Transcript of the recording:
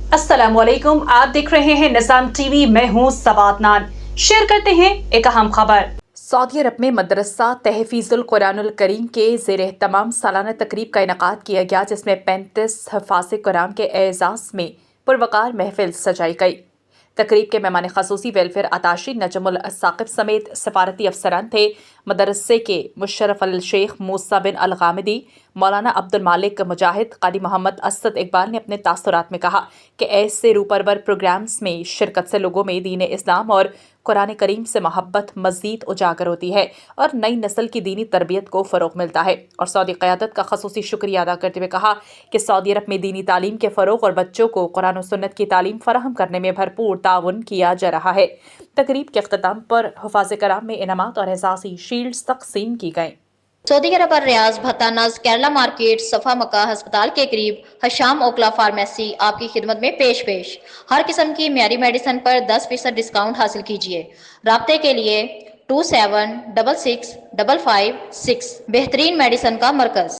अस्सलाम वालेकुम, आप देख रहे हैं निज़ाम टीवी। मैं हूं सवात नान। शेयर करते हैं एक अहम खबर। सऊदी अरब में मदरसा तहफ़ीज़ुल कुरानुल करीम के ज़ेर एहतमाम सालाना तकरीब का इनेकाद किया गया, जिसमें 35 हफ़ाज़ कुरान के एज़ाज़ में पुरवकार महफिल सजाई गई। तकरीब के मेहमान ख़ुसूसी वेलफेयर अताशी नजमुल साकिब समेत सफारती अफसरान थे। मदरसे के मुशर्रफ अल शेख मूसा बिन अल गामिदी, मौलाना अब्दुल मालिक मुजाहिद, क़ारी मोहम्मद असद इकबाल ने अपने तासुरात में कहा कि ऐसे रूपरवर प्रोग्राम्स में शिरकत से लोगों में दीन इस्लाम और कुरान करीम से मोहब्बत मज़ीद उजागर होती है और नई नस्ल की दीनी तरबियत को फ़रोग़ मिलता है। और सऊदी क़यादत का ख़ुसूसी शुक्रिया अदा करते हुए कहा कि सऊदी अरब में दीनी तालीम के फ़रोग़ और बच्चों को कुरान और सुन्नत की तालीम फ़राहम करने में भरपूर ताउन किया जा रहा है। तकरीब के अख्ताम पर हुफ़ाज़ कराम में इनामात और एज़ाज़ी शील्ड्स तक़सीम की गईं। सऊदी अरब और रियाज भतानाज केरला मार्केट सफा मक्का अस्पताल के करीब हशाम ओकला फार्मेसी आपकी खिदमत में पेश हर किस्म की म्यारी मेडिसिन पर 10% डिस्काउंट हासिल कीजिए। राब्ते के लिए 27665556 बेहतरीन मेडिसिन का मरकज।